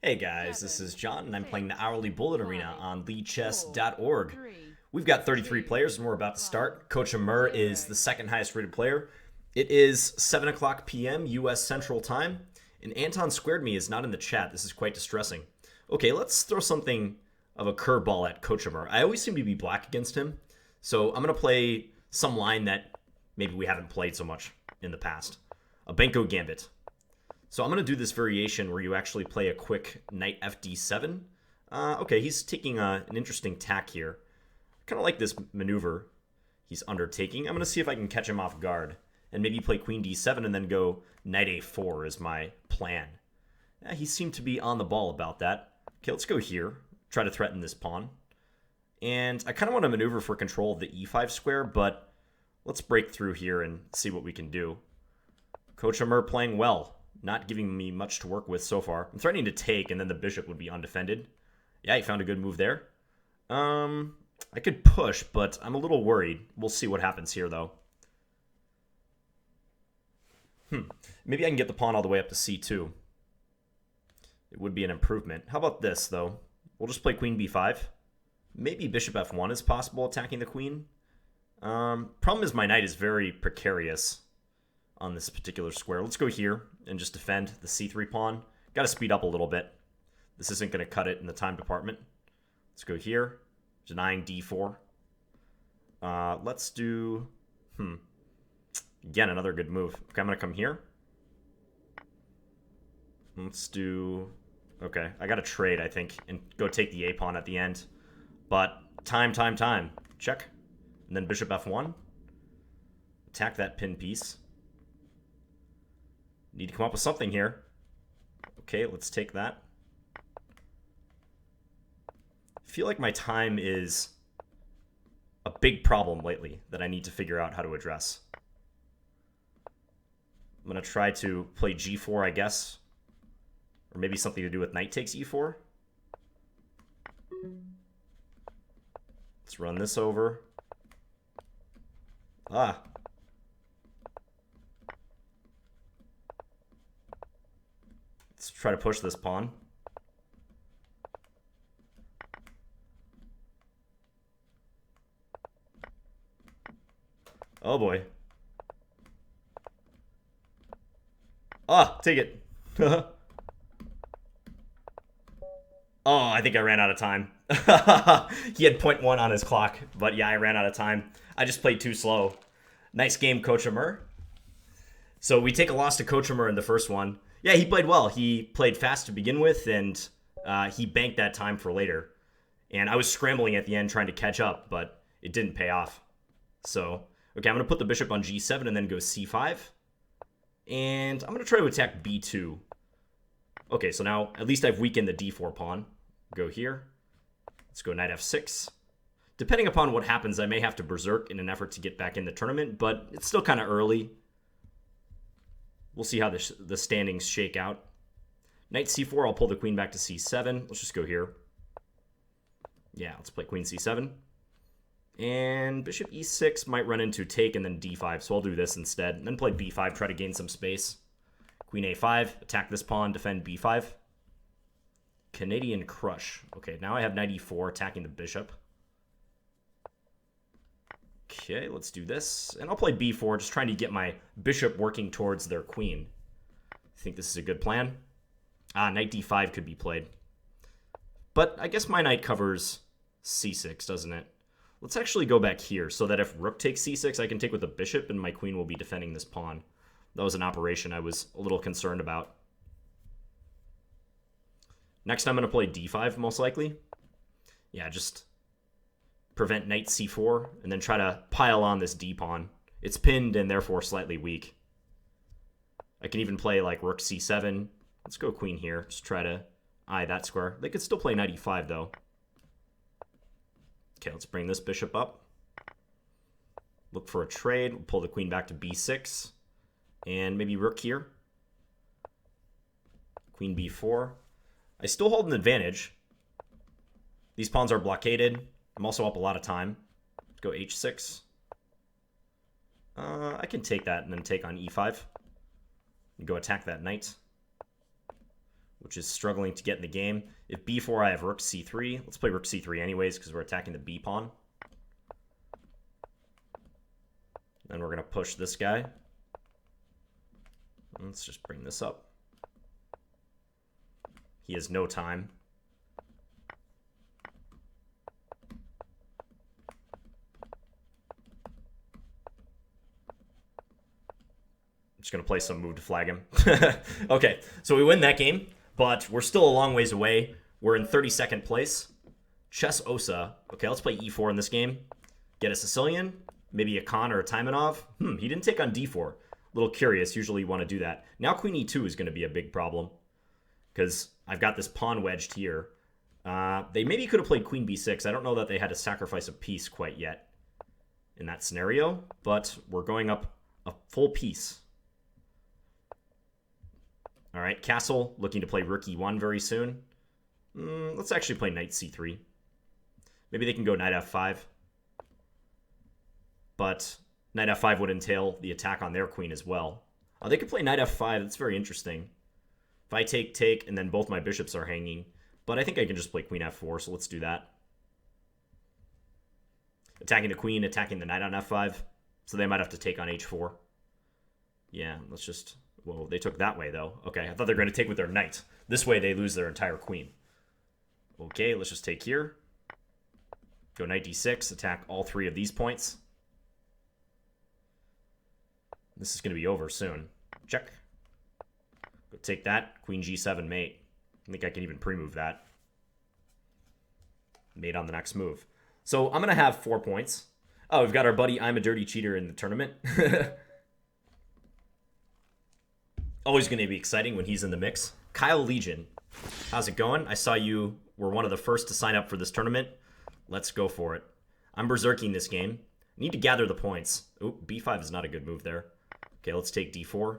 Hey guys, this is John, and I'm playing the Hourly Bullet Arena on lichess.org. We've got 33 players, and we're about to start. Coach Amur is the second highest rated player. It is 7 o'clock p.m. U.S. Central Time, and Anton Squared Me is not in the chat. This is quite distressing. Okay, let's throw something of a curveball at Coach Amur. I always seem to be black against him, so I'm going to play some line that maybe we haven't played so much in the past. A Benko Gambit. So I'm going to do this variation where you actually play a quick knight fd7. Okay, he's taking an interesting tack here. Kind of like this maneuver he's undertaking. I'm going to see if I can catch him off guard. And maybe play queen d7 and then go knight a4 is my plan. He seemed to be on the ball about that. Okay, let's go here. Try to threaten this pawn. And I kind of want to maneuver for control of the e5 square, but let's break through here and see what we can do. Coach Amur playing well. Not giving me much to work with so far. I'm threatening to take, and then the bishop would be undefended. Yeah, he found a good move there. I could push, but I'm a little worried. We'll see what happens here, though. Maybe I can get the pawn all the way up to c2. It would be an improvement. How about this, though? We'll just play queen b5. Maybe bishop f1 is possible, attacking the queen. Problem is my knight is very precarious on this particular square. Let's go here and just defend the c3 pawn. Got to speed up a little bit. This isn't going to cut it in the time department. Let's go here, denying d4. Let's do, again, another good move. Okay, I'm going to come here. Let's do, okay, I got to trade, I think, and go take the a pawn at the end. But time. Check. And then bishop f1. Attack that pin piece. Need to come up with something here. Okay, let's take that. I feel like my time is a big problem lately that I need to figure out how to address. I'm going to try to play g4, I guess. Or maybe something to do with knight takes e4. Let's run this over. Let's try to push this pawn. Oh boy. Take it. Oh, I think I ran out of time. He had 0.1 on his clock, but yeah, I ran out of time. I just played too slow. Nice game, Coach Amur. So we take a loss to Coach Amur in the first one. Yeah, he played well. He played fast to begin with, and he banked that time for later. And I was scrambling at the end trying to catch up, but it didn't pay off. So, okay, I'm going to put the bishop on g7 and then go c5. And I'm going to try to attack b2. Okay, so now at least I've weakened the d4 pawn. Go here. Let's go knight f6. Depending upon what happens, I may have to berserk in an effort to get back in the tournament, but it's still kind of early. We'll see how the standings shake out. Knight c4, I'll pull the queen back to c7. Let's just go here. Yeah, let's play queen c7. And bishop e6 might run into take and then d5, so I'll do this instead. And then play b5, try to gain some space. Queen a5, attack this pawn, defend b5. Canadian crush. Okay, now I have knight e4 attacking the bishop. Okay, let's do this. And I'll play b4, just trying to get my bishop working towards their queen. I think this is a good plan. Knight d5 could be played. But I guess my knight covers c6, doesn't it? Let's actually go back here so that if rook takes c6, I can take with the bishop and my queen will be defending this pawn. That was an operation I was a little concerned about. Next, I'm going to play d5, most likely. Yeah, just prevent knight c4, and then try to pile on this d-pawn. It's pinned and therefore slightly weak. I can even play like rook c7. Let's go queen here. Just try to eye that square. They could still play knight e5, though. Okay, let's bring this bishop up. Look for a trade. We'll pull the queen back to b6. And maybe rook here. Queen b4. I still hold an advantage. These pawns are blockaded. I'm also up a lot of time. Let's go h6. I can take that and then take on e5. And go attack that knight. which is struggling to get in the game. If b4, I have rook c3. Let's play rook c3 anyways because we're attacking the b pawn. Then we're going to push this guy. Let's just bring this up. He has no time. Just going to play some move to flag him. Okay, so we win that game, but we're still a long ways away. We're in 32nd place. Chess Osa. Okay, let's play e4 in this game. Get a Sicilian, maybe a Khan or a Taimanov. He didn't take on d4. A little curious. Usually you want to do that. Now queen e2 is going to be a big problem because I've got this pawn wedged here. They maybe could have played queen b6. I don't know that they had to sacrifice a piece quite yet in that scenario, but we're going up a full piece. All right, castle, looking to play rook e1 very soon. Let's actually play knight c3. Maybe they can go knight f5. But knight f5 would entail the attack on their queen as well. Oh, they could play knight f5. That's very interesting. If I take, and then both my bishops are hanging. But I think I can just play queen f4, so let's do that. Attacking the queen, attacking the knight on f5. So they might have to take on h4. Yeah, let's just... Whoa, they took that way, though. Okay, I thought they were going to take with their knight. This way, they lose their entire queen. Okay, let's just take here. Go knight d6, attack all three of these points. This is going to be over soon. Check. Go take that. Queen g7 mate. I think I can even pre-move that. Mate on the next move. So I'm going to have 4 points. Oh, we've got our buddy I'm a Dirty Cheater in the tournament. Always going to be exciting when he's in the mix. Kyle Legion, how's it going? I saw you were one of the first to sign up for this tournament. Let's go for it. I'm berserking this game. Need to gather the points. Oh, b5 is not a good move there. Okay, let's take d4.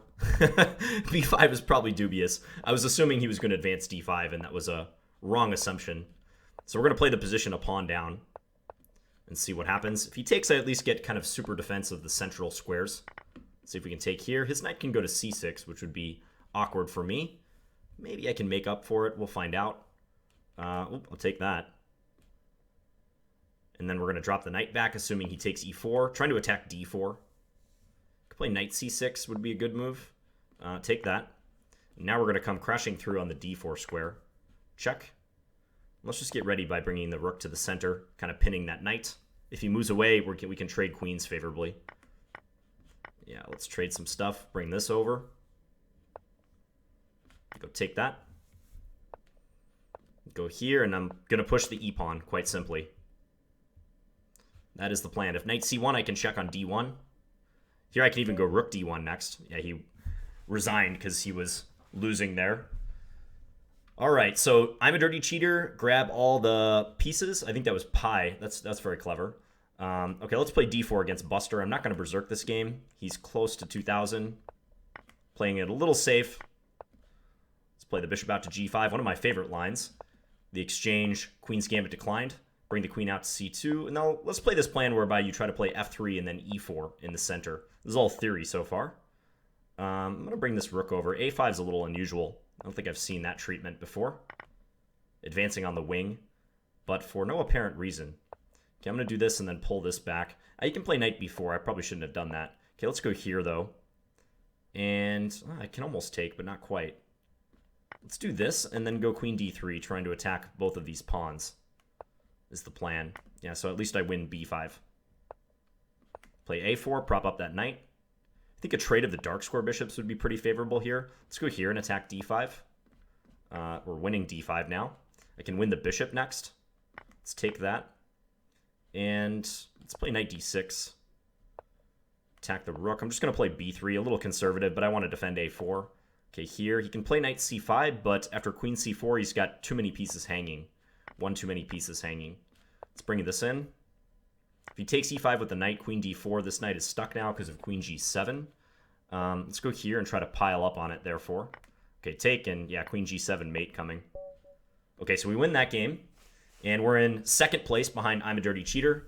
b5 is probably dubious. I was assuming he was going to advance d5, and that was a wrong assumption. So we're going to play the position a pawn down and see what happens. If he takes, I at least get kind of super defense of the central squares. See if we can take here. His knight can go to c6, which would be awkward for me. Maybe I can make up for it. We'll find out. I'll take that. And then we're going to drop the knight back, assuming he takes e4. Trying to attack d4. Could play knight c6 would be a good move. Take that. Now we're going to come crashing through on the d4 square. Check. Let's just get ready by bringing the rook to the center, kind of pinning that knight. If he moves away, we can trade queens favorably. Yeah, let's trade some stuff. Bring this over. Go take that. Go here, and I'm going to push the e-pawn, quite simply. That is the plan. If knight c1, I can check on d1. Here I can even go rook d1 next. Yeah, he resigned because he was losing there. All right, so I'm a Dirty Cheater. Grab all the pieces. I think that was pi. That's very clever. Okay, let's play d4 against Buster. I'm not going to berserk this game. He's close to 2,000. Playing it a little safe. Let's play the bishop out to g5. One of my favorite lines. The exchange, queen's gambit declined. Bring the queen out to c2. And now let's play this plan whereby you try to play f3 and then e4 in the center. This is all theory so far. I'm going to bring this rook over. a5 is a little unusual. I don't think I've seen that treatment before. Advancing on the wing, but for no apparent reason. Okay, I'm going to do this and then pull this back. You can play knight b4. I probably shouldn't have done that. Okay, let's go here, though. And I can almost take, but not quite. Let's do this and then go queen d3, trying to attack both of these pawns is the plan. Yeah, so at least I win b5. Play a4, prop up that knight. I think a trade of the dark square bishops would be pretty favorable here. Let's go here and attack d5. We're winning d5 now. I can win the bishop next. Let's take that. And let's play knight d6. Attack the rook. I'm just going to play b3, a little conservative, but I want to defend a4. Okay, here. He can play knight c5, but after queen c4, he's got too many pieces hanging. One too many pieces hanging. Let's bring this in. If he takes e5 with the knight, queen d4, this knight is stuck now because of queen g7. Let's go here and try to pile up on it, therefore. Okay, take, and yeah, queen g7 mate coming. Okay, so we win that game, and we're in second place behind I'm a Dirty Cheater,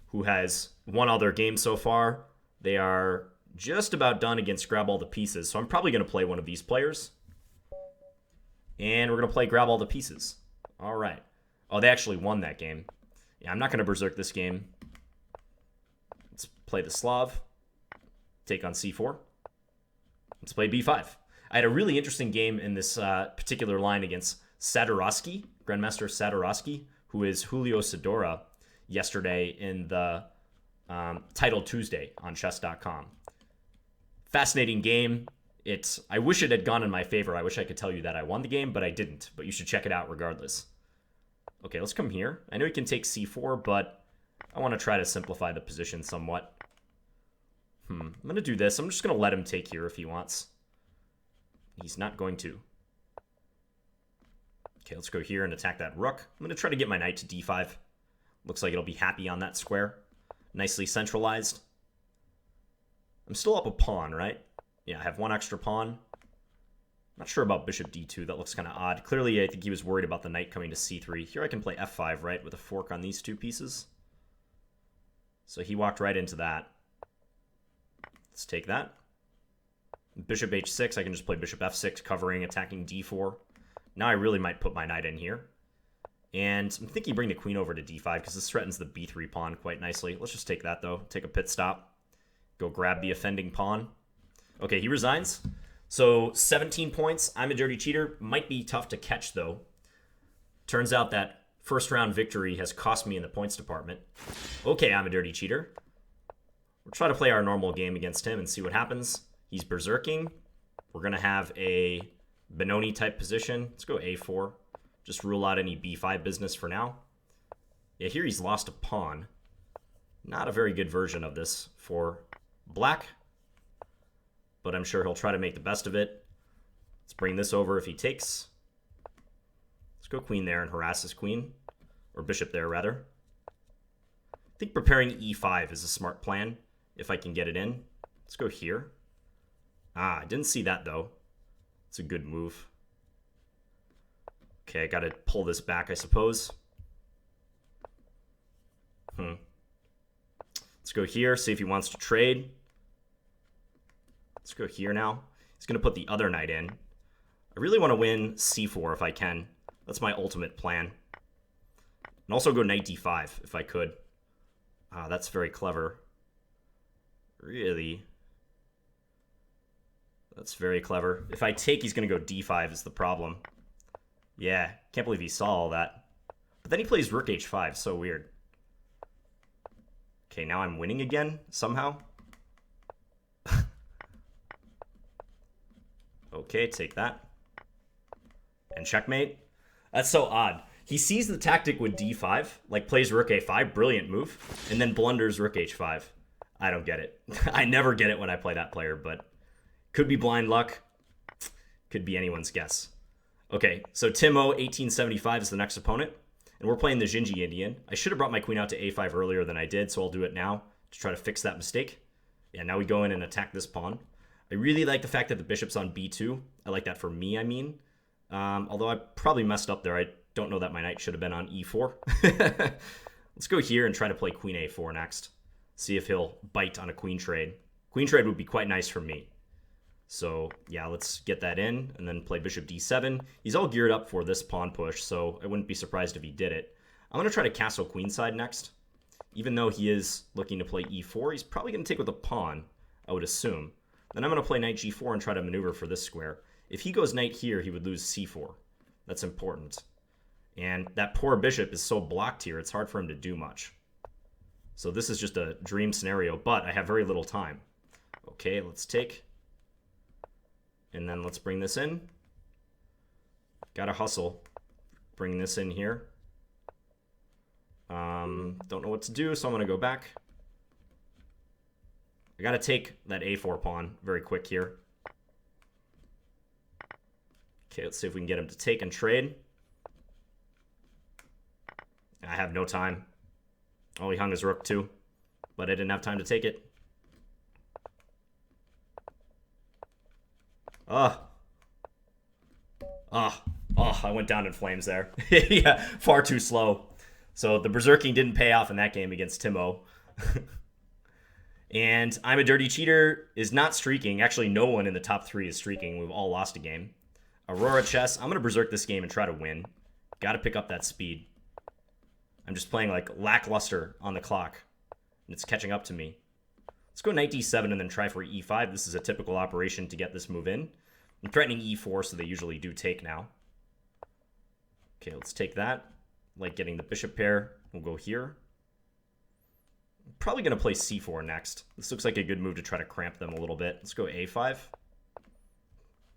who has won all their games so far. They are just about done against Grab All the Pieces, so I'm probably going to play one of these players. And we're going to play grab all the pieces. All right. Oh, they actually won that game. Yeah, I'm not going to berserk this game. Let's play the Slav. Take on c4. Let's play b5. I had a really interesting game in this particular line against Sadorowski, Grandmaster Sadorowski, who is Julio Sidora, yesterday in the Title Tuesday on chess.com. Fascinating game. I wish it had gone in my favor. I wish I could tell you that I won the game, but I didn't. But you should check it out regardless. Okay, let's come here. I know he can take c4, but I want to try to simplify the position somewhat. I'm going to do this. I'm just going to let him take here if he wants. He's not going to. Okay, let's go here and attack that rook. I'm going to try to get my knight to d5. Looks like it'll be happy on that square. Nicely centralized. I'm still up a pawn, right? Yeah, I have one extra pawn. Not sure about bishop d2. That looks kind of odd. Clearly, I think he was worried about the knight coming to c3. Here I can play f5, right, with a fork on these two pieces. So he walked right into that. Let's take that. Bishop h6, I can just play bishop f6, covering, attacking d4. Now I really might put my knight in here. And I'm thinking bring the queen over to d5 because this threatens the b3 pawn quite nicely. Let's just take that, though. Take a pit stop. Go grab the offending pawn. Okay, he resigns. So 17 points. I'm a dirty cheater. Might be tough to catch, though. Turns out that first round victory has cost me in the points department. Okay, I'm a dirty cheater. We'll try to play our normal game against him and see what happens. He's berserking. We're going to have a Benoni-type position. Let's go a4. Just rule out any b5 business for now. Yeah, here he's lost a pawn. Not a very good version of this for black, but I'm sure he'll try to make the best of it. Let's bring this over if he takes. Let's go queen there and harass his queen, or bishop there, rather. I think preparing e5 is a smart plan, if I can get it in. Let's go here. I didn't see that, though. It's a good move. Okay, I gotta pull this back, I suppose. Let's go here, see if he wants to trade. Let's go here now. He's gonna put the other knight in. I really want to win c4 if I can. That's my ultimate plan. And also go knight d5 if I could. That's very clever. Really? That's very clever. If I take, he's going to go d5 is the problem. Yeah, can't believe he saw all that. But then he plays rook h5, so weird. Okay, now I'm winning again, somehow. Okay, take that. And checkmate. That's so odd. He sees the tactic with d5, like plays rook a5, brilliant move, and then blunders rook h5. I don't get it. I never get it when I play that player, but could be blind luck. Could be anyone's guess. Okay, so Timo, 1875 is the next opponent, and we're playing the Jinji Indian. I should have brought my queen out to a5 earlier than I did, so I'll do it now to try to fix that mistake. Yeah, now we go in and attack this pawn. I really like the fact that the bishop's on b2. I like that for me, I mean. Although I probably messed up there. I don't know that my knight should have been on e4. Let's go here and try to play queen a4 next. See if he'll bite on a queen trade. Queen trade would be quite nice for me. So, yeah, let's get that in and then play bishop d7. He's all geared up for this pawn push, so I wouldn't be surprised if he did it. I'm going to try to castle queenside next. Even though he is looking to play e4, he's probably going to take with a pawn, I would assume. Then I'm going to play knight g4 and try to maneuver for this square. If he goes knight here, he would lose c4. That's important. And that poor bishop is so blocked here, it's hard for him to do much. So this is just a dream scenario, but I have very little time. Okay, let's take. And then let's bring this in. Gotta hustle. Bring this in here. Don't know what to do, so I'm going to go back. I got to take that a4 pawn very quick here. Okay, let's see if we can get him to take and trade. I have no time. Oh, he hung his rook too, but I didn't have time to take it. I went down in flames there. Yeah, far too slow. So the berserking didn't pay off in that game against Timo. And I'm a Dirty Cheater is not streaking. Actually, no one in the top 3 is streaking. We've all lost a game. Aurora chess. I'm going to berserk this game and try to win. Got to pick up that speed. I'm just playing like lackluster on the clock, and it's catching up to me. Let's go knight d7 and then try for e5. This is a typical operation to get this move in. I'm threatening e4, so they usually do take now. Okay, let's take that. Like getting the bishop pair. We'll go here. I'm probably going to play c4 next. This looks like a good move to try to cramp them a little bit. Let's go a5.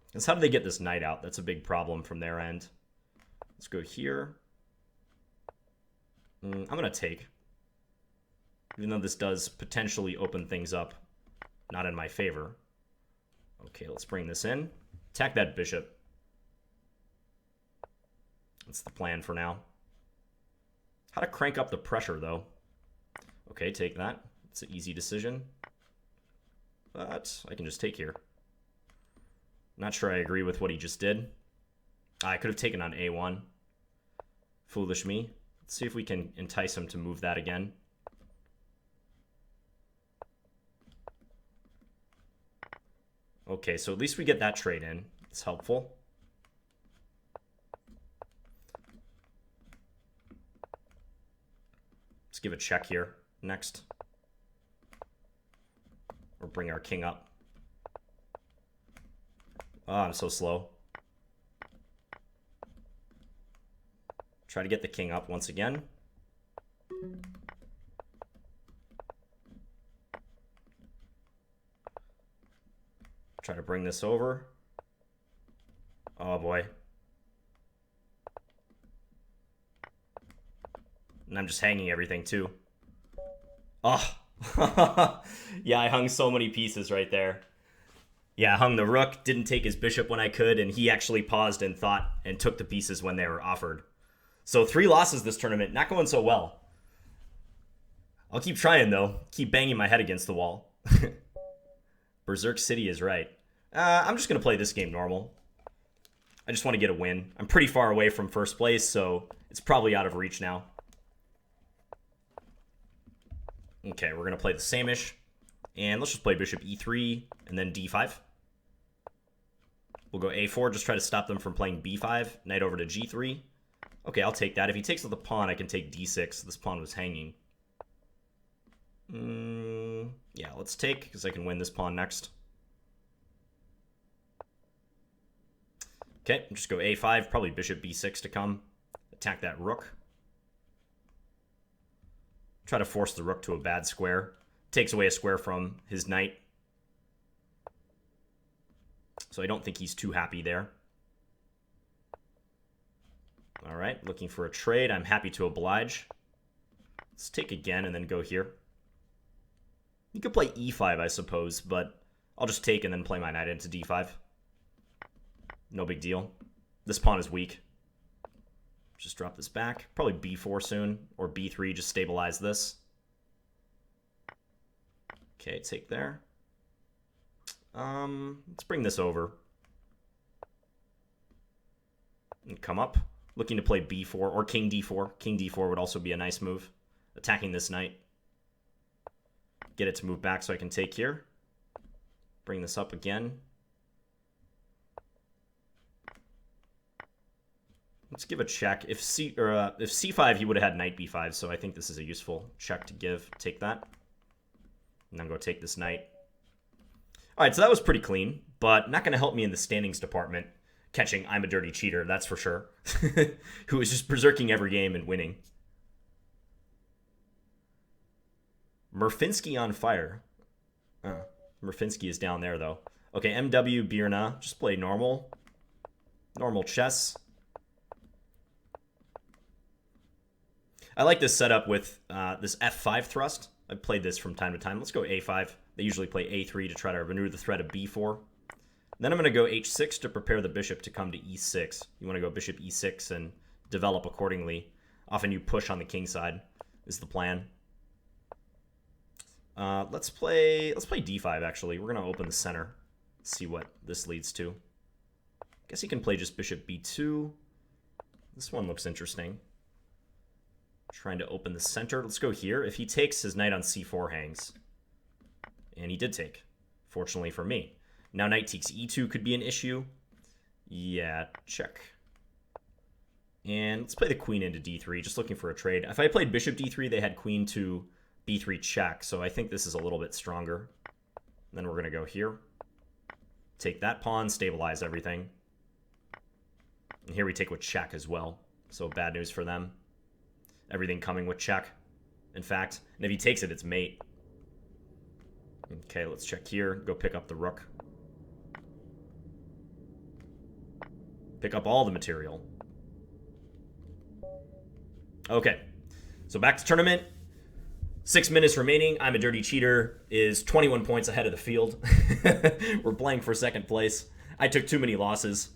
Because how do they get this knight out? That's a big problem from their end. Let's go here. I'm going to take. Even though this does potentially open things up. Not in my favor. Okay, let's bring this in. Attack that bishop. That's the plan for now. How to crank up the pressure, though. Okay, take that. It's an easy decision. But I can just take here. Not sure I agree with what he just did. I could have taken on a1. Foolish me. Let's see if we can entice him to move that again. Okay, so at least we get that trade in. It's helpful. Let's give a check here next. Or bring our king up. Oh, I'm so slow. Try to get the king up once again. Try to bring this over. Oh boy. And I'm just hanging everything too. Oh. Yeah, I hung so many pieces right there. Yeah, I hung the rook, didn't take his bishop when I could, and he actually paused and thought and took the pieces when they were offered. So 3 losses this tournament, not going so well. I'll keep trying though. Keep banging my head against the wall. Berserk City is right. I'm just going to play this game normal. I just want to get a win. I'm pretty far away from first place, so it's probably out of reach now. Okay, we're going to play the same-ish. And let's just play bishop e3 and then d5. We'll go a4, just try to stop them from playing b5. Knight over to g3. Okay, I'll take that. If he takes with the pawn, I can take d6. This pawn was hanging. Yeah, let's take, because I can win this pawn next. Okay, just go a5, probably bishop b6 to come. Attack that rook. Try to force the rook to a bad square. Takes away a square from his knight. So I don't think he's too happy there. All right, looking for a trade. I'm happy to oblige. Let's take again and then go here. You could play e5, I suppose, but I'll just take and then play my knight into d5. No big deal. This pawn is weak. Just drop this back. Probably b4 soon, or b3, just stabilize this. Okay, take there. Let's bring this over. And come up. Looking to play b4 or king d4. King d4 would also be a nice move. Attacking this knight. Get it to move back so I can take here. Bring this up again. Let's give a check. If c5, he would have had knight b5, so I think this is a useful check to give. Take that. And then go take this knight. All right, so that was pretty clean, but not going to help me in the standings department. Catching I'm a dirty cheater, that's for sure. Who is just berserking every game and winning. Murfinsky on fire. Murfinsky is down there, though. Okay, MW Birna. Just play normal. Normal chess. I like this setup with this f5 thrust. I've played this from time to time. Let's go a5. They usually play a3 to try to renew the threat of b4. Then I'm going to go h6 to prepare the bishop to come to e6. You want to go bishop e6 and develop accordingly. Often you push on the king side is the plan. Let's play d5, actually. We're going to open the center. See what this leads to. Guess he can play just bishop b2. This one looks interesting. Trying to open the center. Let's go here. If he takes, his knight on c4 hangs. And he did take, fortunately for me. Now knight takes e2 could be an issue. Yeah, check. And let's play the queen into d3, just looking for a trade. If I played bishop d3, they had queen to b3 check, so I think this is a little bit stronger. Then we're going to go here. Take that pawn, stabilize everything. And here we take with check as well. So bad news for them. Everything coming with check, in fact. And if he takes it, it's mate. Okay, let's check here. Go pick up the rook. Pick up all the material. Okay, so back to tournament. 6 minutes remaining. I'm a Dirty Cheater is 21 points ahead of the field. We're playing for second place. I took too many losses.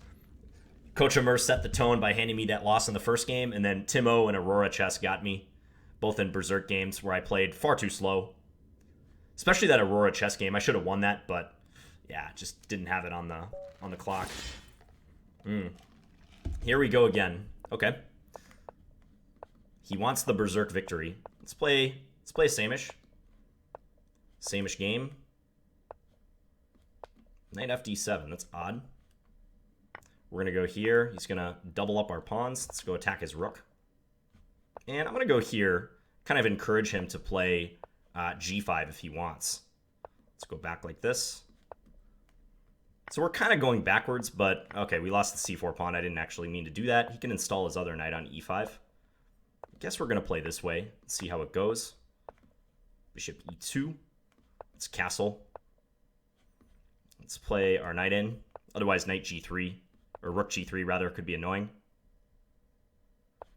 Coach Amur set the tone by handing me that loss in the first game, and then Timo and Aurora Chess got me, both in Berserk games where I played far too slow. Especially that Aurora Chess game. I should have won that, but yeah, just didn't have it on the clock. Here we go again. Okay. He wants the Berserk victory. Let's play Samish. Samish game. Knight FD7. That's odd. We're going to go here. He's going to double up our pawns. Let's go attack his rook. And I'm going to go here. Kind of encourage him to play G5 if he wants. Let's go back like this. So we're kind of going backwards, but okay, we lost the C4 pawn. I didn't actually mean to do that. He can install his other knight on E5. I guess we're going to play this way. Let's see how it goes. Bishop E2. Let's castle. Let's play our knight in. Otherwise, knight G3, or rook G3 rather, could be annoying.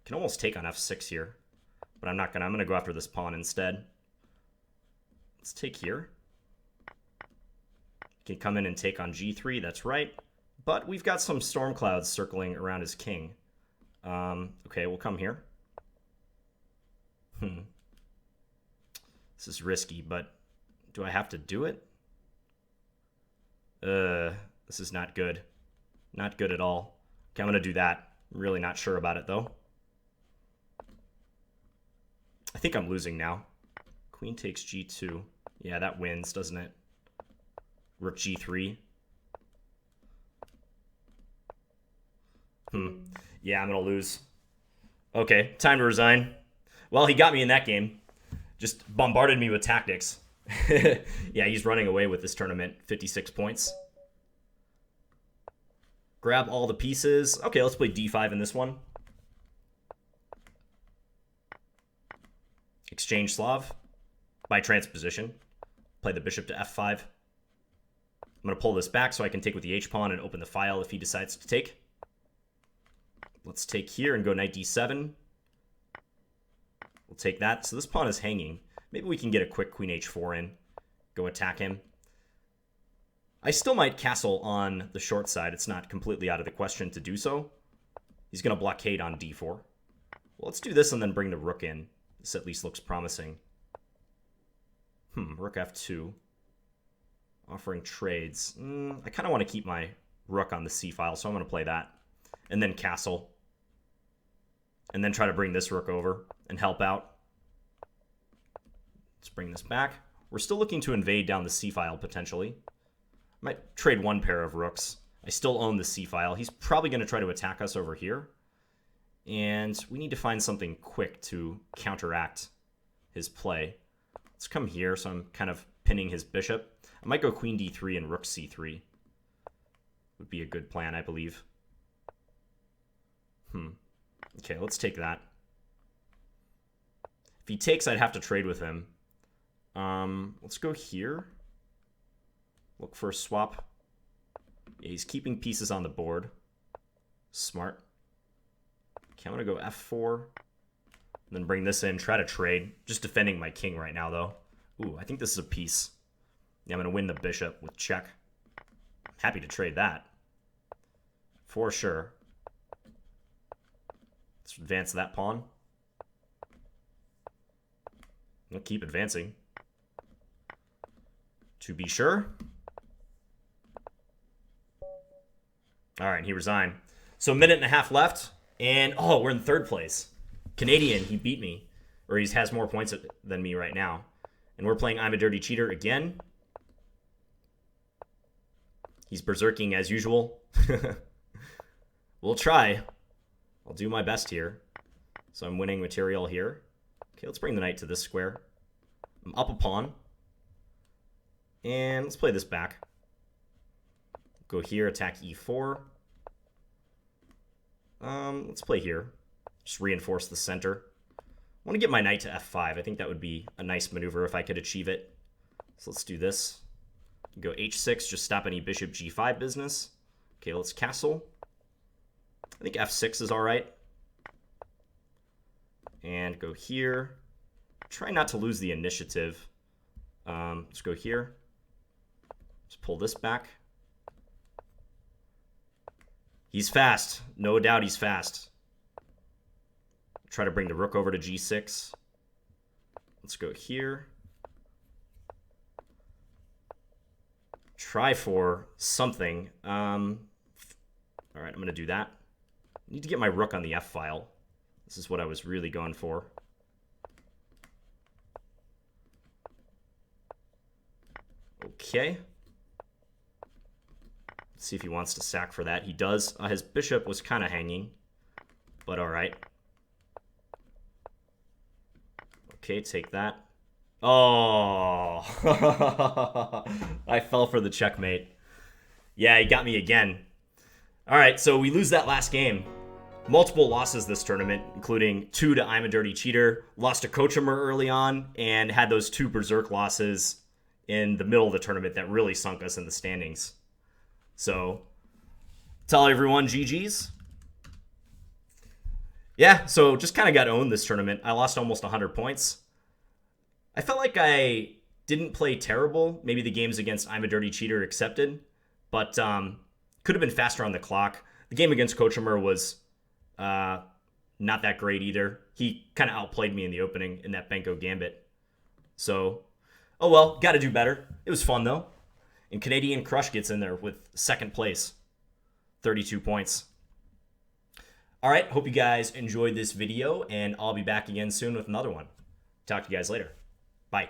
Can almost take on F6 here, but I'm not going to. I'm going to go after this pawn instead. Let's take here. Can come in and take on G3, that's right. But we've got some storm clouds circling around his king. Okay, we'll come here. This is risky, but do I have to do it? This is not good. Not good at all. Okay, I'm going to do that. I'm really not sure about it, though. I think I'm losing now. Queen takes G2. Yeah, that wins, doesn't it? Rook G3. Yeah, I'm going to lose. Okay, time to resign. Well, he got me in that game. Just bombarded me with tactics. Yeah, he's running away with this tournament. 56 points. Grab all the pieces. Okay, let's play D5 in this one. Exchange Slav. By transposition. Play the bishop to F5. I'm going to pull this back so I can take with the H-pawn and open the file if he decides to take. Let's take here and go knight D7. We'll take that. So this pawn is hanging. Maybe we can get a quick queen H4 in. Go attack him. I still might castle on the short side. It's not completely out of the question to do so. He's going to blockade on D4. Well, let's do this and then bring the rook in. This at least looks promising. Rook F2. Offering trades. I kind of want to keep my rook on the C file, so I'm going to play that. And then castle. And then try to bring this rook over and help out. Let's bring this back. We're still looking to invade down the C file, potentially. Might trade one pair of rooks. I still own the C file. He's probably going to try to attack us over here. And we need to find something quick to counteract his play. Let's come here, so I'm kind of pinning his bishop. I might go queen D3 and rook C3. Would be a good plan, I believe. Okay, let's take that. If he takes, I'd have to trade with him. Let's go here. Look for a swap. Yeah, he's keeping pieces on the board. Smart. Okay, I'm going to go F4. And then bring this in, try to trade. Just defending my king right now, though. Ooh, I think this is a piece. Yeah, I'm going to win the bishop with check. Happy to trade that. For sure. Let's advance that pawn. We'll keep advancing. To be sure. All right, he resigned. So a minute and a half left. And, oh, we're in third place. Canadian, he beat me. Or he has more points than me right now. And we're playing I'm a Dirty Cheater again. He's berserking as usual. We'll try. I'll do my best here. So I'm winning material here. Okay, let's bring the knight to this square. I'm up a pawn. And let's play this back. Go here, attack e4. Let's play here. Just reinforce the center. I want to get my knight to f5. I think that would be a nice maneuver if I could achieve it. So let's do this. Go h6, just stop any bishop g5 business. Okay, let's castle. I think f6 is all right. And go here. Try not to lose the initiative. Let's go here. Let's pull this back. He's fast. No doubt he's fast. Try to bring the rook over to g6. Let's go here. Try for something. All right, I'm going to do that. I need to get my rook on the f file. This is what I was really going for. Okay. Let's see if he wants to sack for that. He does. His bishop was kind of hanging, but all right. Okay, take that. Oh, I fell for the checkmate. Yeah, he got me again. All right, so we lose that last game. Multiple losses this tournament, including 2 to I'm a Dirty Cheater, lost to Kochemer early on, and had those 2 Berserk losses in the middle of the tournament that really sunk us in the standings. So, tell everyone GG's. Yeah, so just kind of got owned this tournament. I lost almost 100 points. I felt like I didn't play terrible. Maybe the games against I'm a Dirty Cheater accepted, but could have been faster on the clock. The game against Kochemer was not that great either. He kind of outplayed me in the opening in that Benko Gambit. So, oh well, got to do better. It was fun though. And Canadian Crush gets in there with second place, 32 points. All right, hope you guys enjoyed this video, and I'll be back again soon with another one. Talk to you guys later. Bye.